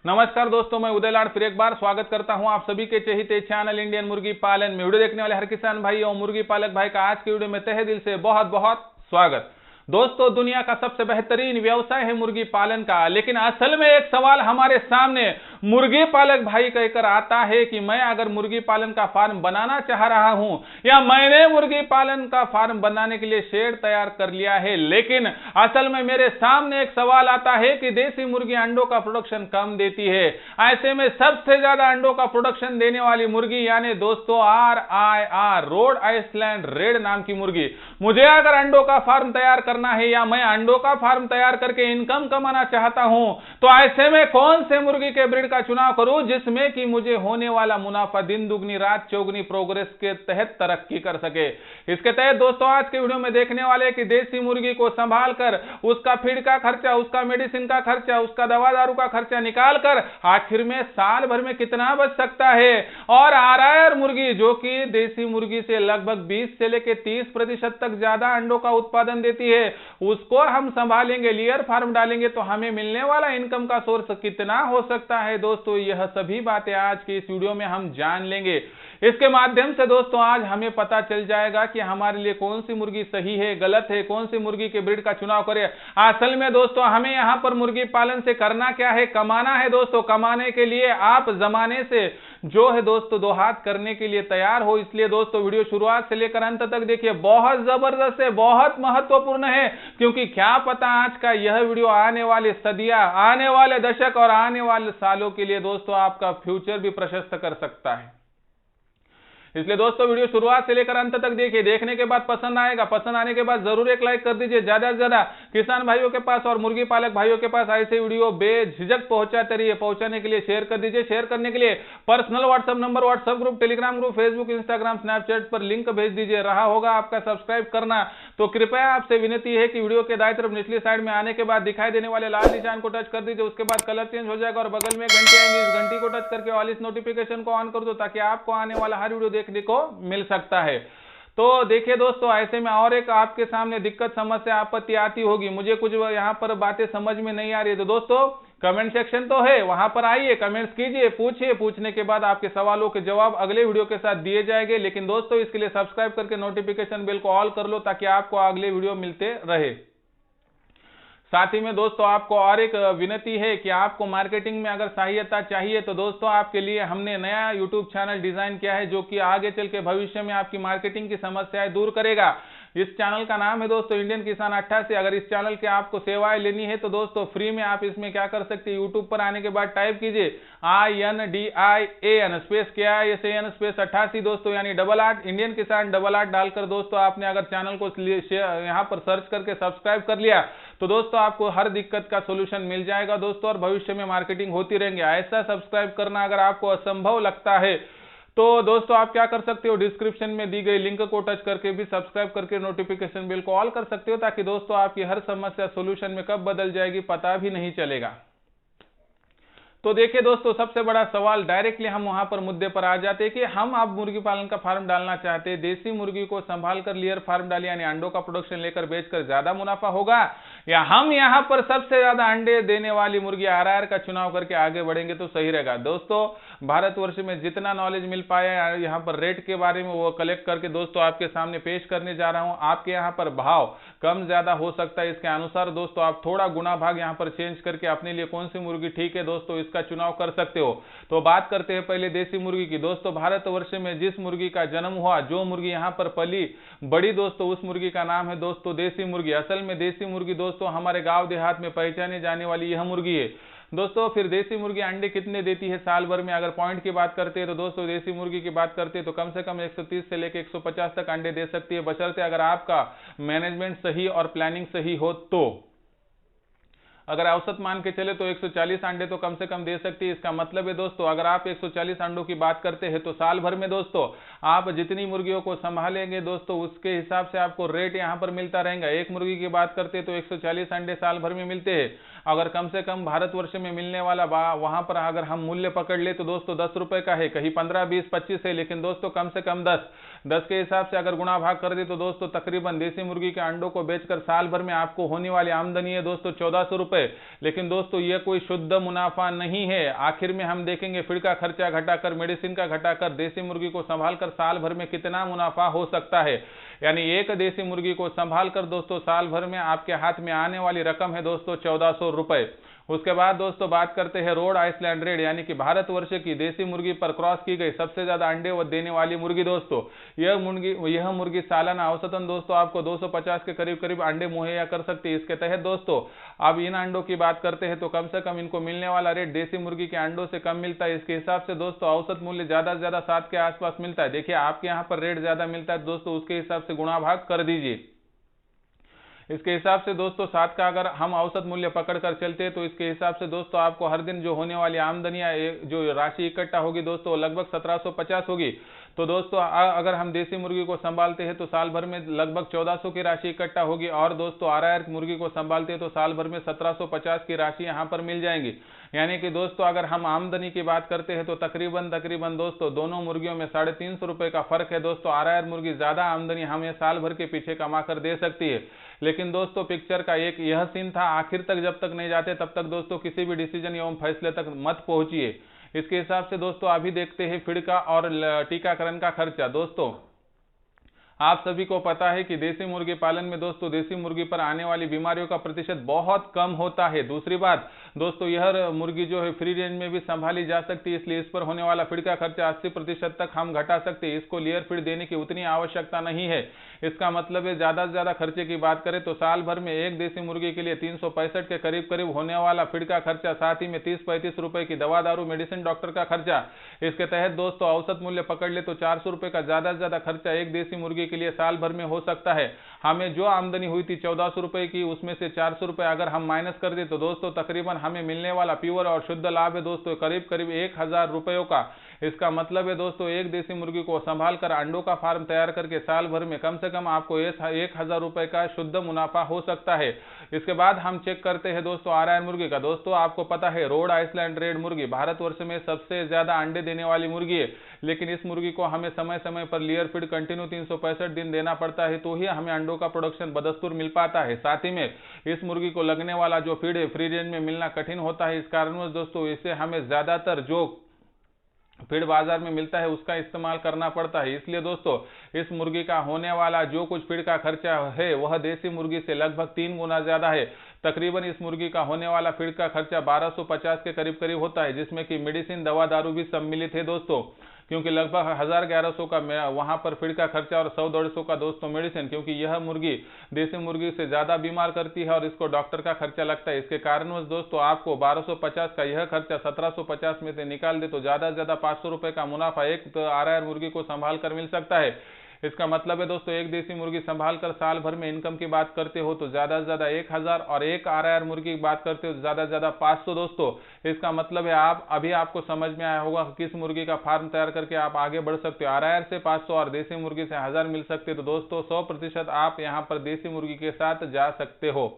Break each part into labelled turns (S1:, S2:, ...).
S1: नमस्कार दोस्तों, मैं उदय लाड फिर एक बार स्वागत करता हूं आप सभी के चहेते चैनल इंडियन मुर्गी पालन में। वीडियो देखने वाले हर किसान भाई और मुर्गी पालक भाई का आज की वीडियो में तहे दिल से बहुत बहुत स्वागत। दोस्तों, दुनिया का सबसे बेहतरीन व्यवसाय है मुर्गी पालन का, लेकिन असल में एक सवाल हमारे सामने मुर्गी पालक भाई कहकर आता है कि मैं अगर मुर्गी पालन का फार्म बनाना चाह रहा हूं या मैंने मुर्गी पालन का फार्म बनाने के लिए शेड तैयार कर लिया है, लेकिन असल में मेरे सामने एक सवाल आता है कि देसी मुर्गी अंडों का प्रोडक्शन कम देती है। ऐसे में सबसे ज्यादा अंडों का प्रोडक्शन देने वाली मुर्गी यानी दोस्तों RIR रोड आइसलैंड रेड नाम की मुर्गी, मुझे अगर अंडों का फार्म तैयार करना है या मैं अंडों का फार्म तैयार करके इनकम कमाना चाहता हूं, तो ऐसे में कौन से मुर्गी के ब्रीड का चुनाव करूं जिसमें कि मुझे होने वाला मुनाफा दिन दुगनी रात चौगुनी प्रोग्रेस के तहत तरक्की कर सके। इसके तहत दोस्तों आज के वीडियो में देखने वाले कि देसी मुर्गी को संभाल कर उसका फीड का खर्चा, उसका मेडिसिन का खर्चा, उसका दवा दारू का खर्चा निकाल कर आखिर में साल भर में कितना बच सकता है। और RIR मुर्गी जो कि देसी मुर्गी से लगभग 20 से लेकर 30% तक ज्यादा अंडों का उत्पादन देती है, उसको हम संभालेंगे, लेयर फार्म डालेंगे तो हमें मिलने वाला इनकम का सोर्स कितना हो सकता है। दोस्तों, यह सभी बातें आज की इस वीडियो में हम जान लेंगे। इसके माध्यम से दोस्तों आज हमें पता चल जाएगा कि हमारे लिए कौन सी मुर्गी सही है, गलत है, कौन सी मुर्गी के ब्रीड का चुनाव करें। असल में दोस्तों हमें यहां पर मुर्गी पालन से करना क्या है, कमाना है। दोस्तों, कमाने के लिए आप जमाने से जो है दोस्तों दो हाथ करने के लिए तैयार हो। इसलिए दोस्तों वीडियो शुरुआत से लेकर अंत तक देखिए, बहुत जबरदस्त है, बहुत महत्वपूर्ण है, क्योंकि क्या पता आज का यह वीडियो आने वाले सदियां, आने वाले दशक और आने वाले सालों के लिए दोस्तों आपका फ्यूचर भी प्रशस्त कर सकता है। इसलिए दोस्तों वीडियो शुरुआत से लेकर अंत तक देखिए, देखने के बाद पसंद आएगा, पसंद आने के बाद जरूर एक लाइक कर दीजिए। ज्यादा से ज्यादा किसान भाइयों के पास और मुर्गी पालक भाइयों के पास ऐसे वीडियो बेझिझक पहुंचाते रहिए। पहुंचाने के लिए शेयर कर दीजिए। शेयर करने के लिए personal WhatsApp number, WhatsApp group, Telegram group, Facebook, Instagram, Snapchat पर लिंक भेज दीजिए। रहा होगा आपका सब्सक्राइब करना, तो कृपया आपसे विनती है कि वीडियो के दाईं तरफ निचली साइड में आने के बाद दिखाई देने वाले लाल निशान को टच कर दीजिए। उसके बाद कलर चेंज हो जाएगा और बगल में घंटी आएंगी, इस घंटी को टच करके ऑल इस नोटिफिकेशन को ऑन कर दो ताकि आपको आने वाला हर वीडियो देखने को मिल सकता है। तो देखिए दोस्तों, ऐसे में और एक आपके सामने दिक्कत, समस्या, आपत्ति आती होगी, मुझे कुछ यहां पर बातें समझ में नहीं आ रही है, तो दोस्तों कमेंट सेक्शन तो है, वहां पर आइए, कमेंट्स कीजिए, पूछिए। पूछने के बाद आपके सवालों के जवाब अगले वीडियो के साथ दिए जाएंगे। लेकिन दोस्तों इसके लिए सब्सक्राइब करके नोटिफिकेशन बेल को ऑल कर लो ताकि आपको अगले वीडियो मिलते रहे। साथ ही में दोस्तों आपको और एक विनती है कि आपको मार्केटिंग में अगर सहायता चाहिए तो दोस्तों आपके लिए हमने नया यूट्यूब चैनल डिजाइन किया है जो कि आगे चल के भविष्य में आपकी मार्केटिंग की समस्याएं दूर करेगा। इस चैनल का नाम है दोस्तों इंडियन किसान 88। अगर इस चैनल के आपको सेवाएं लेनी है तो दोस्तों फ्री में आप इसमें क्या कर सकते हैं, यूट्यूब पर आने के बाद टाइप कीजिए INDIAN स्पेस KISAN स्पेस 88 दोस्तों, यानी 88 इंडियन किसान 88 डालकर दोस्तों आपने अगर चैनल को यहाँ पर सर्च करके सब्सक्राइब कर लिया तो दोस्तों आपको हर दिक्कत का सोल्यूशन मिल जाएगा दोस्तों, और भविष्य में मार्केटिंग होती रहेंगे। ऐसा सब्सक्राइब करना अगर आपको असंभव लगता है तो दोस्तों आप क्या कर सकते हो, डिस्क्रिप्शन में दी गई लिंक को टच करके भी सब्सक्राइब करके नोटिफिकेशन बेल को ऑल कर सकते हो, ताकि दोस्तों आपकी हर समस्या सोल्यूशन में कब बदल जाएगी पता भी नहीं चलेगा। तो देखिए दोस्तों, सबसे बड़ा सवाल डायरेक्टली हम वहां पर मुद्दे पर आ जाते हैं कि हम अब मुर्गी पालन का फार्म डालना चाहते हैं, देसी मुर्गी को संभाल कर लेयर फार्म डालिए यानी अंडों का प्रोडक्शन लेकर बेचकर ज्यादा मुनाफा होगा, या हम यहां पर सबसे ज्यादा अंडे देने वाली मुर्गी RIR का चुनाव करके आगे बढ़ेंगे तो सही रहेगा। दोस्तों भारतवर्ष में जितना नॉलेज मिल पाया यहाँ पर रेट के बारे में वो कलेक्ट करके दोस्तों आपके सामने पेश करने जा रहा हूं। आपके यहाँ पर भाव कम ज्यादा हो सकता है, इसके अनुसार दोस्तों आप थोड़ा गुना भाग यहाँ पर चेंज करके अपने लिए कौन सी मुर्गी ठीक है दोस्तों इसका चुनाव कर सकते हो। तो बात करते हैं पहले देसी मुर्गी की। दोस्तों भारतवर्ष में जिस मुर्गी का जन्म हुआ, जो मुर्गी यहाँ पर पली बड़ी दोस्तों, उस मुर्गी का नाम है दोस्तों देसी मुर्गी। असल में देसी मुर्गी दोस्तों हमारे गांव देहात में पहचाने जाने वाली यह मुर्गी है दोस्तों। फिर देसी मुर्गी अंडे कितने देती है साल भर में, अगर पॉइंट की बात करते हैं तो दोस्तों देसी मुर्गी की बात करते हैं तो कम से कम 130 से लेकर 150 तक अंडे दे सकती है, बशर्ते अगर आपका मैनेजमेंट सही और प्लानिंग सही हो। तो अगर औसत मान के चले तो 140 अंडे तो कम से कम दे सकती है। इसका मतलब है दोस्तों अगर आप 140 अंडों की बात करते हैं तो साल भर में दोस्तों आप जितनी मुर्गियों को संभालेंगे दोस्तों उसके हिसाब से आपको रेट यहां पर मिलता रहेगा। एक मुर्गी की बात करते हैं तो 140 अंडे साल भर में मिलते हैं। अगर कम से कम भारतवर्ष में मिलने वाला वहां पर अगर हम मूल्य पकड़ ले तो दोस्तों 10 रुपए का है, कहीं 15, 20, 25 है, लेकिन दोस्तों कम से कम 10 के हिसाब से अगर गुणा भाग कर दे तो दोस्तों तकरीबन देसी मुर्गी के अंडों को बेचकर साल भर में आपको होने वाली आमदनी है दोस्तों 1400 रुपए। लेकिन दोस्तों यह कोई शुद्ध मुनाफा नहीं है। आखिर में हम देखेंगे फीड का खर्चा घटाकर, मेडिसिन का घटाकर देसी मुर्गी को संभालकर साल भर में कितना मुनाफा हो सकता है। यानी एक देसी मुर्गी को संभाल कर दोस्तों साल भर में आपके हाथ में आने वाली रकम है दोस्तों 1400 रुपए। उसके बाद दोस्तों बात करते हैं रोड आइसलैंड रेड, यानी कि भारतवर्ष की देसी मुर्गी पर क्रॉस की गई सबसे ज्यादा अंडे देने वाली मुर्गी दोस्तों। यह मुर्गी सालाना औसतन दोस्तों आपको 250 के करीब करीब अंडे मुहैया कर सकती है। इसके तहत दोस्तों अब इन अंडों की बात करते हैं तो कम से कम इनको मिलने वाला रेट देसी मुर्गी के अंडों से कम मिलता है। इसके हिसाब से दोस्तों औसत मूल्य ज्यादा से ज्यादा 7 के आसपास मिलता है। देखिए आपके यहाँ पर रेट ज्यादा मिलता है दोस्तों, उसके हिसाब से गुणा भाग कर दीजिए। इसके हिसाब से दोस्तों 7 का अगर हम औसत मूल्य पकड़कर चलते हैं तो इसके हिसाब से दोस्तों आपको हर दिन जो होने वाली आमदनी जो राशि इकट्ठा होगी दोस्तों लगभग 1750 होगी। तो दोस्तों अगर हम देसी मुर्गी को संभालते हैं तो साल भर में लगभग 1400 की राशि इकट्ठा होगी, और दोस्तों आरआर मुर्गी को संभालते हैं तो साल भर में 1750 की राशि यहां पर मिल जाएंगी। यानी कि दोस्तों अगर हम आमदनी की बात करते हैं तो तकरीबन दोस्तों दोनों मुर्गियों में 350 रुपए का फर्क है। दोस्तों आरआर मुर्गी ज्यादा आमदनी हमें साल भर के पीछे कमा कर दे सकती है। लेकिन दोस्तों पिक्चर का एक यह सीन था, आखिर तक जब तक नहीं जाते तब तक दोस्तों किसी भी डिसीजन एवं फैसले तक मत पहुंचिए। इसके हिसाब से दोस्तों अभी देखते हैं फीड का और टीकाकरण का खर्चा। दोस्तों आप सभी को पता है कि देसी मुर्गी पालन में दोस्तों देसी मुर्गी पर आने वाली बीमारियों का प्रतिशत बहुत कम होता है। दूसरी बात दोस्तों यह मुर्गी जो है फ्री रेंज में भी संभाली जा सकती है, इसलिए इस पर होने वाला फीड का खर्चा 80% तक हम घटा सकते हैं। इसको लेयर फीड देने की उतनी आवश्यकता नहीं है। इसका मतलब है ज्यादा से ज्यादा खर्चे की बात करें तो साल भर में एक देसी मुर्गी के लिए 365 के करीब करीब होने वाला फीड का खर्चा, साथ ही में 30-35 रुपए की दवा दारू मेडिसिन डॉक्टर का खर्चा। इसके तहत दोस्तों औसत मूल्य पकड़ ले तो 400 रुपए का ज्यादा से ज्यादा खर्चा एक देसी मुर्गी के लिए साल भर में हो सकता है। हमें जो आमदनी हुई थी 1400 रुपए की, उसमें से 400 रुपए अगर हम माइनस कर दे तो दोस्तों तकरीबन हमें मिलने वाला प्योर और शुद्ध लाभ है दोस्तों करीब करीब 1000 रुपयों का। इसका मतलब है दोस्तों एक देसी मुर्गी को संभाल कर अंडों का फार्म तैयार करके साल भर में कम से कम आपको 1000 रुपए का शुद्ध मुनाफा हो सकता है। इसके बाद हम चेक करते हैं दोस्तों आरआर मुर्गी का। दोस्तों आपको पता है रोड आइसलैंड रेड मुर्गी भारतवर्ष में सबसे ज्यादा अंडे देने वाली मुर्गी है, लेकिन इस मुर्गी को हमें समय समय पर लेयर फीड कंटिन्यू 365 दिन देना पड़ता है, तो ही हमें अंडों का प्रोडक्शन बदस्तूर मिल पाता है। साथ ही में इस मुर्गी को लगने वाला जो फीड है फ्री रेंज में मिलना कठिन होता है। इस कारणवश दोस्तों इसे हमें ज्यादातर जो फीड बाजार में मिलता है उसका इस्तेमाल करना पड़ता है। इसलिए दोस्तों इस मुर्गी का होने वाला जो कुछ फीड का खर्चा है वह देसी मुर्गी से लगभग 3 गुना ज्यादा है। तकरीबन इस मुर्गी का होने वाला फीड का खर्चा 1250 के करीब करीब होता है, जिसमें कि मेडिसिन दवा दारू भी सम्मिलित है दोस्तों, क्योंकि लगभग 1000-1100 का वहां पर फीड का खर्चा और 100-150 का दोस्तों मेडिसिन, क्योंकि यह मुर्गी देसी मुर्गी से ज्यादा बीमार करती है और इसको डॉक्टर का खर्चा लगता है। इसके कारणवश दोस्तों आपको 1250 का यह खर्चा 1750 में से निकाल दे तो ज्यादा से ज्यादा 500 रुपए का मुनाफा एक आरआर मुर्गी को संभाल कर मिल सकता है। इसका मतलब है दोस्तों एक देसी मुर्गी संभाल कर साल भर में इनकम की बात करते हो तो ज्यादा से ज्यादा 1000, और एक आरआर मुर्गी की बात करते हो तो ज्यादा से ज्यादा 500 दोस्तों। इसका मतलब है आपको समझ में आया होगा किस मुर्गी का फार्म तैयार करके आप आगे बढ़ सकते हो। आरआर से 500 और देसी मुर्गी से 1000 मिल सकते तो दोस्तों 100% आप यहाँ पर देसी मुर्गी के साथ जा सकते हो।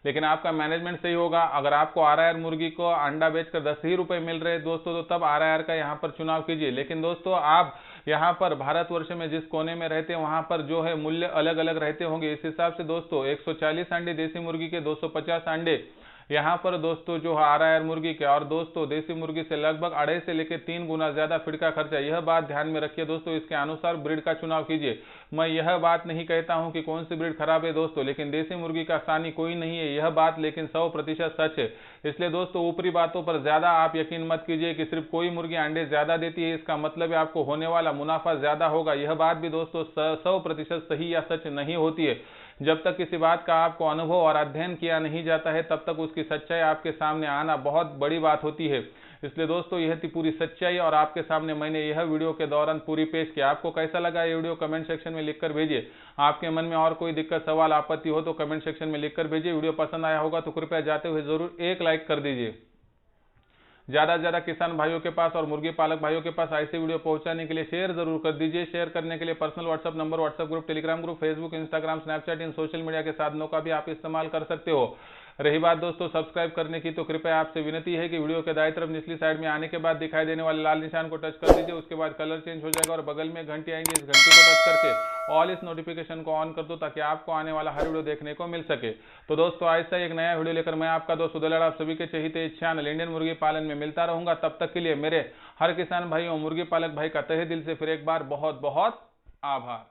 S1: लेकिन आपका मैनेजमेंट सही होगा। अगर आपको आरआर मुर्गी को अंडा बेचकर 10 ही रुपए मिल रहे दोस्तों तो तब आरआर का यहाँ पर चुनाव कीजिए। लेकिन दोस्तों आप यहाँ पर भारतवर्ष में जिस कोने में रहते हैं वहां पर जो है मूल्य अलग अलग रहते होंगे। इस हिसाब से दोस्तों 140 अंडे देसी मुर्गी के, 250 अंडे यहाँ पर दोस्तों जो आरआर मुर्गी के, और दोस्तों देसी मुर्गी से लगभग 2.5 से लेकर 3 गुना ज्यादा फीड का खर्चा। यह बात ध्यान में रखिए दोस्तों, इसके अनुसार ब्रीड का चुनाव कीजिए। मैं यह बात नहीं कहता हूं कि कौन सी ब्रीड खराब है दोस्तों, लेकिन देसी मुर्गी का सानी कोई नहीं है यह बात लेकिन 100% सच है। इसलिए दोस्तों ऊपरी बातों पर ज्यादा आप यकीन मत कीजिए कि सिर्फ कोई मुर्गी अंडे ज्यादा देती है इसका मतलब है आपको होने वाला मुनाफा ज्यादा होगा। यह बात भी दोस्तों 100% सही या सच नहीं होती है। जब तक किसी बात का आपको अनुभव और अध्ययन किया नहीं जाता है तब तक उसकी सच्चाई आपके सामने आना बहुत बड़ी बात होती है। इसलिए दोस्तों यह थी पूरी सच्चाई और आपके सामने मैंने यह वीडियो के दौरान पूरी पेश किया। आपको कैसा लगा ये वीडियो कमेंट सेक्शन में लिखकर भेजिए। आपके मन में और कोई दिक्कत सवाल आपत्ति हो तो कमेंट सेक्शन में लिखकर भेजिए। वीडियो पसंद आया होगा तो कृपया जाते हुए जरूर एक लाइक कर दीजिए। ज्यादा से ज्यादा किसान भाइयों के पास और मुर्गी पालक भाइयों के पास ऐसे वीडियो पहुंचाने के लिए शेयर जरूर कर दीजिए। शेयर करने के लिए personal WhatsApp number, WhatsApp group, Telegram group, Facebook, Instagram, Snapchat इन सोशल मीडिया के साधनों का भी आप इस्तेमाल कर सकते हो। रही बात दोस्तों सब्सक्राइब करने की, तो कृपया आपसे विनती है कि वीडियो के दाईं तरफ निचली साइड में आने के बाद दिखाई देने वाले लाल निशान को टच कर दीजिए। उसके बाद कलर चेंज हो जाएगा और बगल में घंटी आएंगी, इस घंटी को टच करके ऑल इस नोटिफिकेशन को ऑन कर दो ताकि आपको आने वाला हर वीडियो देखने को मिल सके। तो दोस्तों ऐसा ही एक नया वीडियो लेकर मैं आपका दोस्त उदय लाड आप सभी के चहेते चैनल इंडियन मुर्गी पालन में मिलता रहूंगा। तब तक के लिए मेरे हर किसान भाइयों मुर्गी पालक भाई का तहे दिल से फिर एक बार बहुत बहुत आभार।